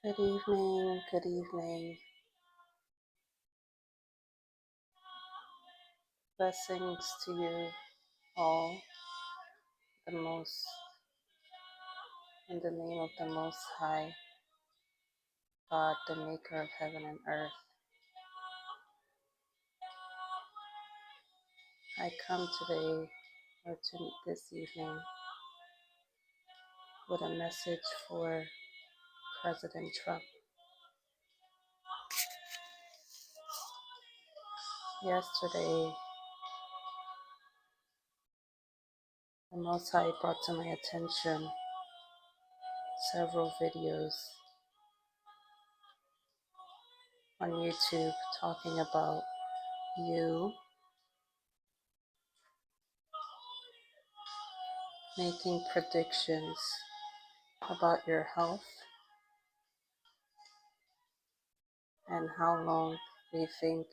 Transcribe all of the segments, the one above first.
Good evening, good evening. Blessings to you all, the most, in the name of the Most High, God, the maker of heaven and earth. I come today, this evening, with a message for President Trump. Yesterday, the Most High brought to my attention several videos on YouTube talking about you making predictions about your health and how long you think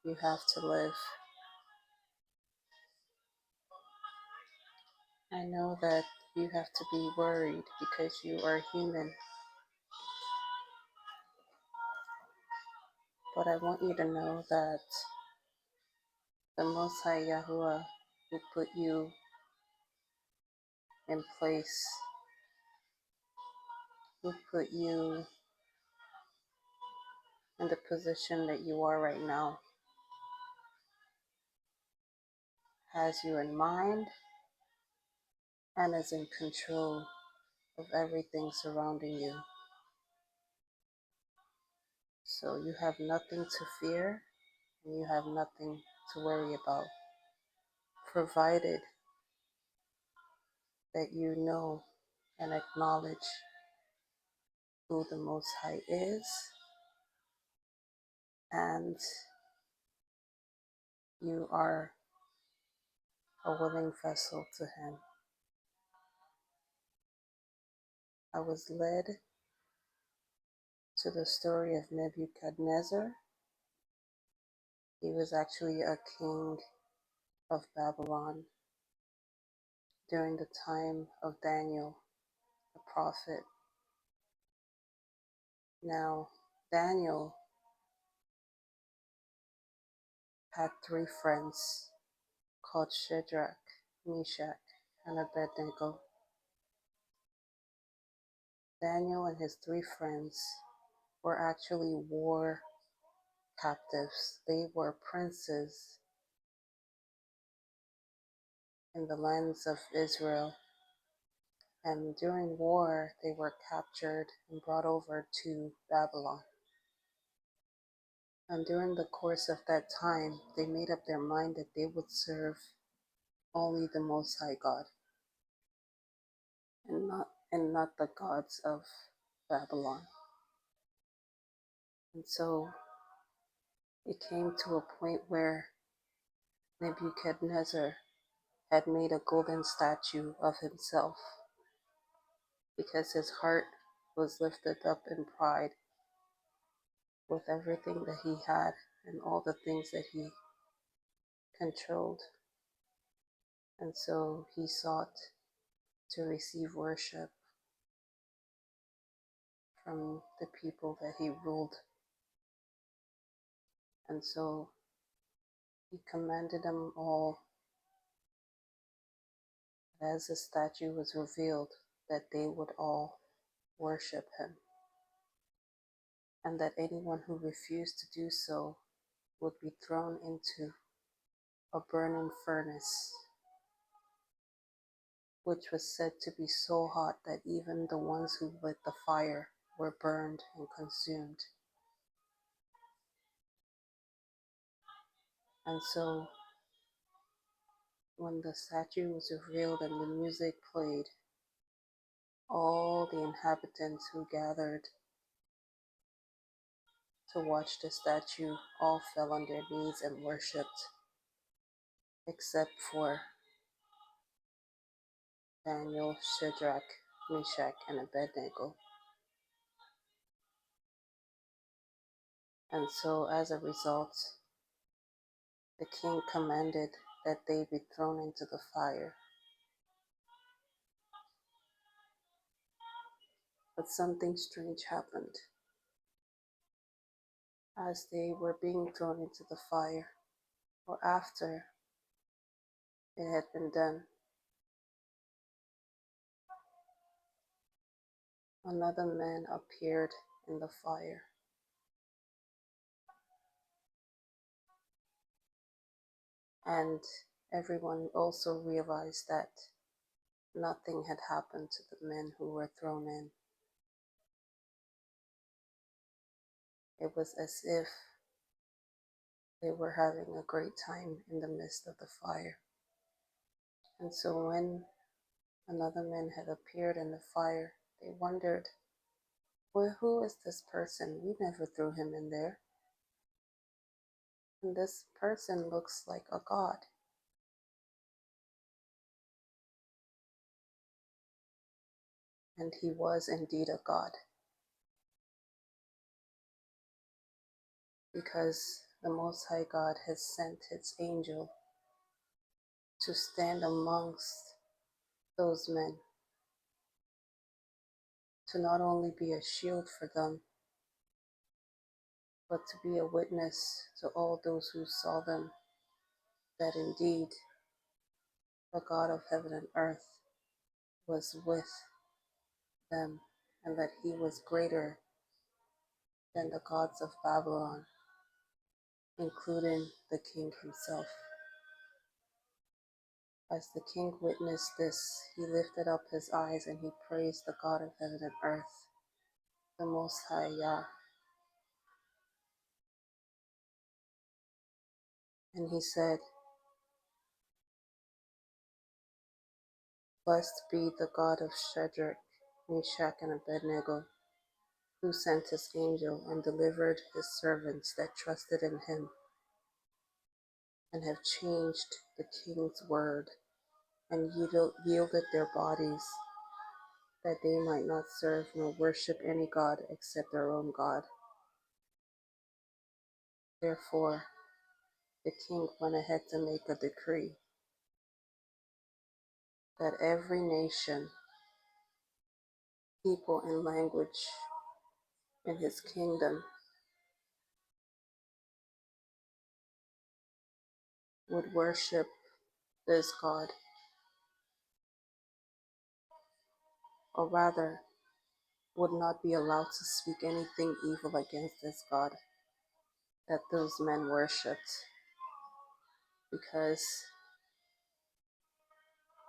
you have to live. I know that you have to be worried because you are human, but I want you to know that the Most High Yahuwah, who put you in place, who put you in the position that you are right now, has you in mind and is in control of everything surrounding you. So you have nothing to fear and you have nothing to worry about, provided that you know and acknowledge who the Most High is, and you are a willing vessel to Him. I was led to the story of Nebuchadnezzar. He was actually a king of Babylon during the time of Daniel, the prophet. Now, Daniel had three friends called Shadrach, Meshach, and Abednego. Daniel and his three friends were actually war captives. They were princes in the lands of Israel. And during war, they were captured and brought over to Babylon. And during the course of that time, they made up their mind that they would serve only the Most High God and not the gods of Babylon. And so it came to a point where Nebuchadnezzar had made a golden statue of himself because his heart was lifted up in pride with everything that he had and all the things that he controlled. And so he sought to receive worship from the people that he ruled. And so he commanded them all, as the statue was revealed, that they would all worship him, and that anyone who refused to do so would be thrown into a burning furnace, which was said to be so hot that even the ones who lit the fire were burned and consumed. And so when the statue was revealed and the music played, all the inhabitants who gathered to watch the statue all fell on their knees and worshipped, except for Daniel, Shadrach, Meshach, and Abednego. And so as a result, the king commanded that they be thrown into the fire. But something strange happened as they were being thrown into the fire, or after it had been done. Another man appeared in the fire, and everyone also realized that nothing had happened to the men who were thrown in. It was as if they were having a great time in the midst of the fire. And so when another man had appeared in the fire, they wondered, well, who is this person? We never threw him in there. And this person looks like a god. And he was indeed a god, because the Most High God has sent his angel to stand amongst those men, to not only be a shield for them, but to be a witness to all those who saw them, that indeed the God of heaven and earth was with them, and that he was greater than the gods of Babylon, including the king himself. As the king witnessed this, he lifted up his eyes and he praised the God of heaven and earth, the Most High Yah. And he said, "Blessed be the God of Shadrach, Meshach, and Abednego, who sent his angel and delivered his servants that trusted in him, and have changed the king's word, and yielded their bodies, that they might not serve nor worship any god except their own God." Therefore, the king went ahead to make a decree that every nation, people, and language in his kingdom would worship this God, or rather, would not be allowed to speak anything evil against this God that those men worshipped, because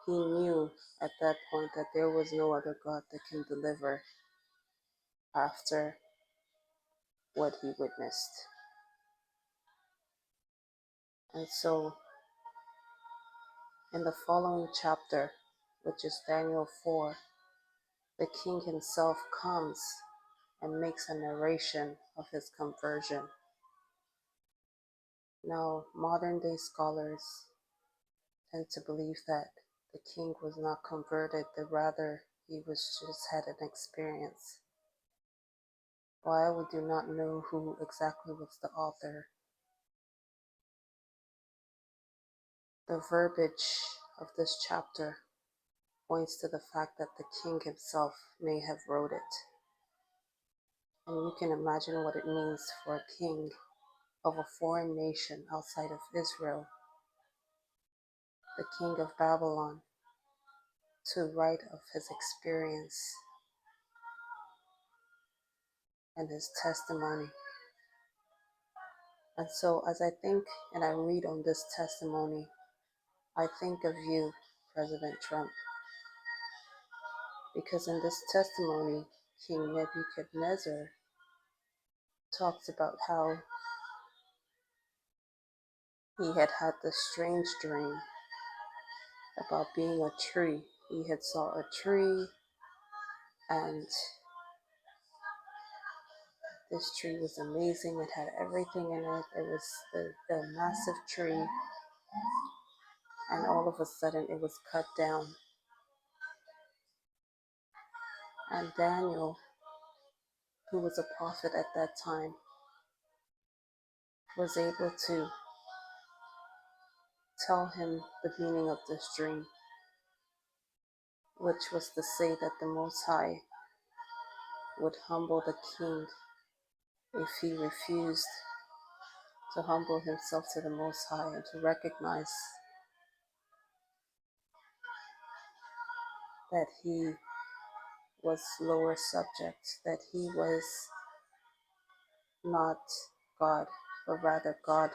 he knew at that point that there was no other God that can deliver after what he witnessed. And so, in the following chapter, which is Daniel 4, the king himself comes and makes a narration of his conversion. Now, modern day scholars tend to believe that the king was not converted, but rather he was just had an experience. While we do not know who exactly was the author, the verbiage of this chapter points to the fact that the king himself may have wrote it. And you can imagine what it means for a king of a foreign nation outside of Israel, the king of Babylon, to write of his experience and his testimony. And so as I think and I read on this testimony, I think of you, President Trump, because in this testimony, King Nebuchadnezzar talks about how he had had this strange dream about being a tree. He had saw a tree, and this tree was amazing. It had everything in it. It was a massive tree, and all of a sudden it was cut down. And Daniel, who was a prophet at that time, was able to tell him the meaning of this dream, which was to say that the Most High would humble the king if he refused to humble himself to the Most High and to recognize that he was lower subject, that he was not God, but rather God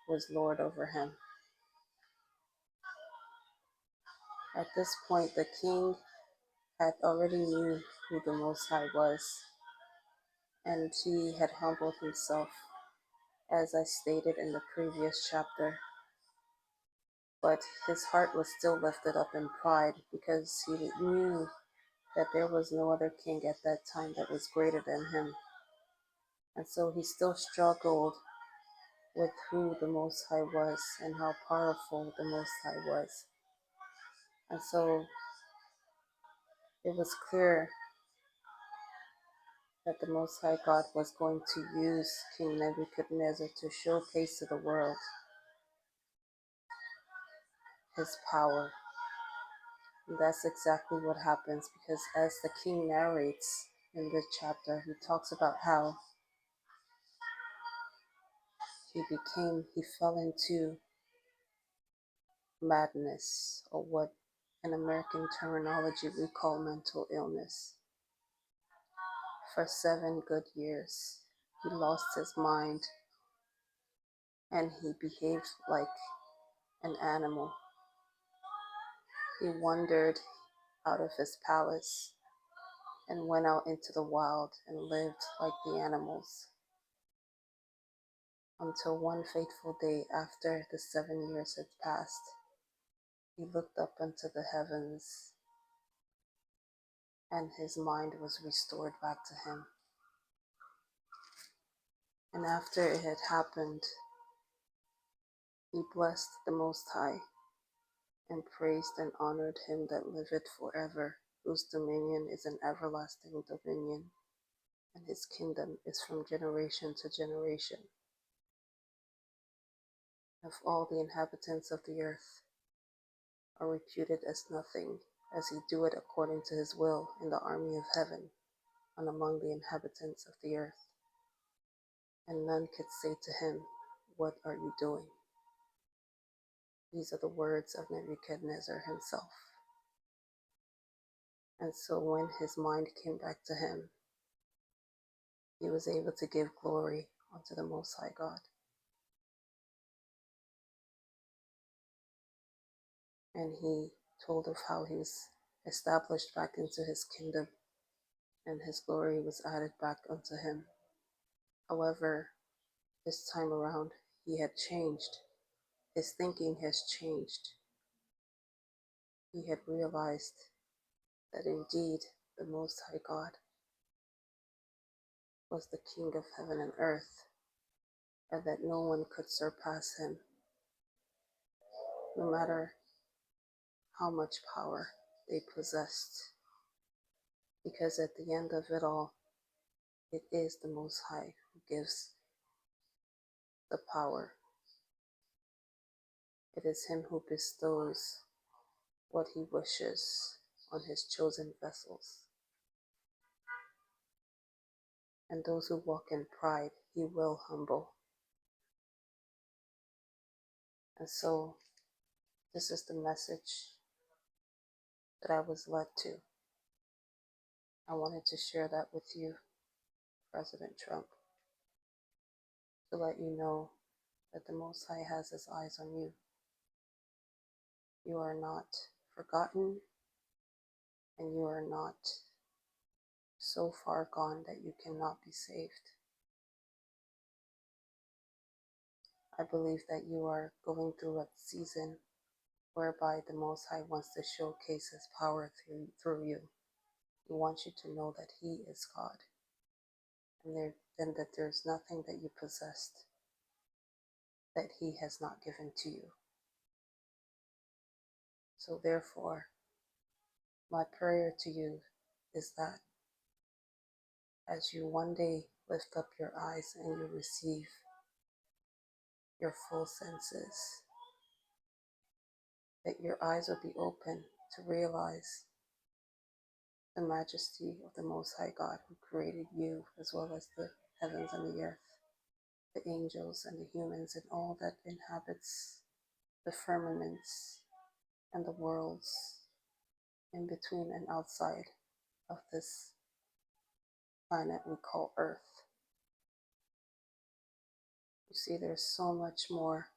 was Lord over him. At this point, the king had already knew who the Most High was, and he had humbled himself, as I stated in the previous chapter. But his heart was still lifted up in pride because he knew that there was no other king at that time that was greater than him. And so he still struggled with who the Most High was and how powerful the Most High was. And so it was clear that the Most High God was going to use King Nebuchadnezzar to showcase to the world his power. And that's exactly what happens, because as the king narrates in this chapter, he talks about how he fell into madness, or what in American terminology we call mental illness. For 7 good years, he lost his mind and he behaved like an animal. He wandered out of his palace and went out into the wild and lived like the animals, until one fateful day after the 7 years had passed, he looked up into the heavens and his mind was restored back to him. And after it had happened, he blessed the Most High and praised and honored him that liveth forever, whose dominion is an everlasting dominion, and his kingdom is from generation to generation. Of all the inhabitants of the earth are reputed as nothing, as he doeth according to his will in the army of heaven and among the inhabitants of the earth. And none could say to him, what are you doing? These are the words of Nebuchadnezzar himself. And so when his mind came back to him, he was able to give glory unto the Most High God. And he told of how he was established back into his kingdom, and his glory was added back unto him. However, this time around, he had changed. His thinking has changed. He had realized that indeed the Most High God was the King of heaven and earth, and that no one could surpass him, no matter how much power they possessed. Because at the end of it all, it is the Most High who gives the power. It is him who bestows what he wishes on his chosen vessels. And those who walk in pride, he will humble. And so, this is the message that I was led to. I wanted to share that with you, President Trump, to let you know that the Most High has his eyes on you. You are not forgotten, and you are not so far gone that you cannot be saved. I believe that you are going through a season whereby the Most High wants to showcase his power through you. He wants you to know that he is God, and that there's nothing that you possessed that he has not given to you. So therefore, my prayer to you is that as you one day lift up your eyes and you receive your full senses, that your eyes will be open to realize the majesty of the Most High God who created you as well as the heavens and the earth, the angels and the humans and all that inhabits the firmaments and the worlds in between and outside of this planet we call Earth. You see, there's so much more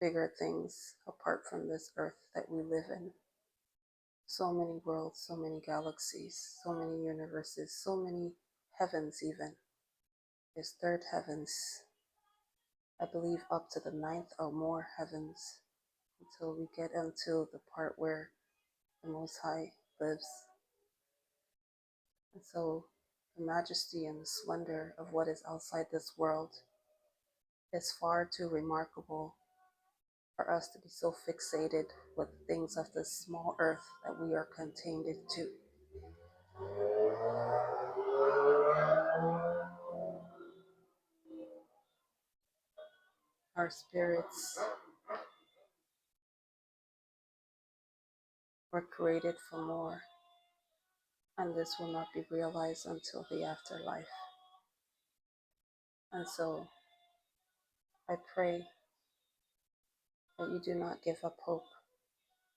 bigger things apart from this Earth that we live in. So many worlds, so many galaxies, so many universes, so many heavens even. There's third heavens, I believe up to the ninth or more heavens, until we get into the part where the Most High lives. And so the majesty and the splendor of what is outside this world is far too remarkable for us to be so fixated with things of this small earth that we are contained into. Our spirits were created for more, and this will not be realized until the afterlife. And so I pray that you do not give up hope,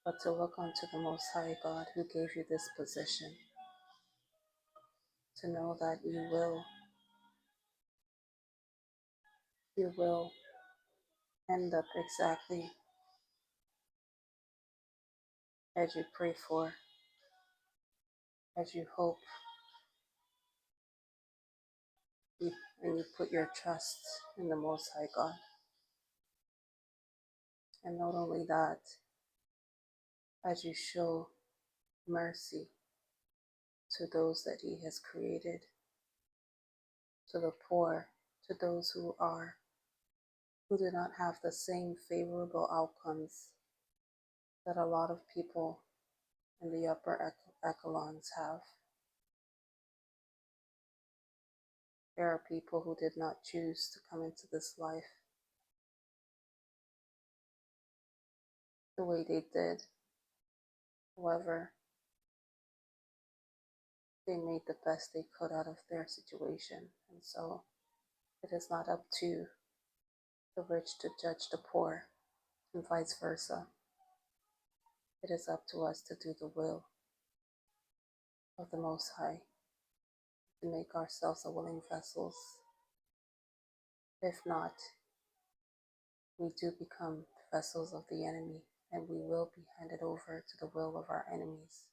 but to look unto the Most High God who gave you this position, to know that you will end up exactly as you pray for, as you hope, and you put your trust in the Most High God. And not only that, as you show mercy to those that He has created, to the poor, to those who do not have the same favorable outcomes that a lot of people in the upper echelons have. There are people who did not choose to come into this life the way they did. However, they made the best they could out of their situation. And so it is not up to the rich to judge the poor, and vice versa. It is up to us to do the will of the Most High, to make ourselves a willing vessels. If not, we do become vessels of the enemy, and we will be handed over to the will of our enemies.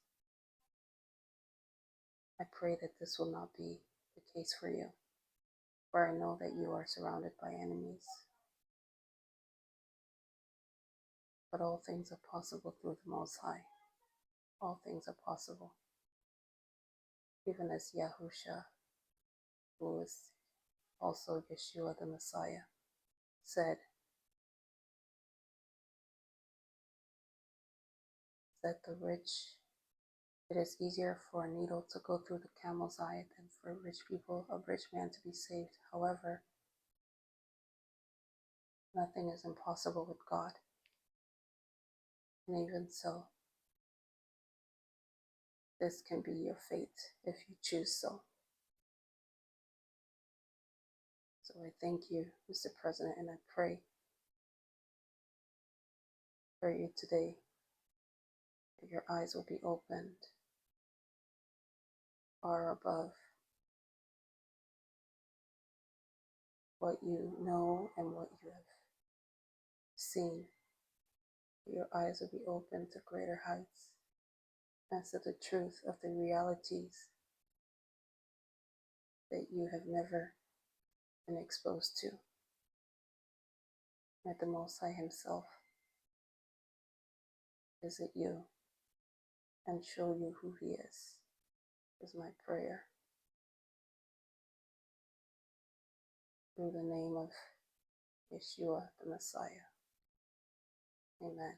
I pray that this will not be the case for you, for I know that you are surrounded by enemies. But all things are possible through the Most High. All things are possible. Even as Yahusha, who is also Yeshua the Messiah, said that it is easier for a needle to go through the camel's eye than for a rich man to be saved. However, nothing is impossible with God. And even so, this can be your fate if you choose so. So I thank you, Mr. President, and I pray for you today that your eyes will be opened far above what you know and what you have seen. Your eyes will be opened to greater heights as to the truth of the realities that you have never been exposed to. Let the Most High Himself visit you and show you who He is my prayer. Through the name of Yeshua the Messiah. Amen.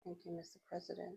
Thank you, Mr. President.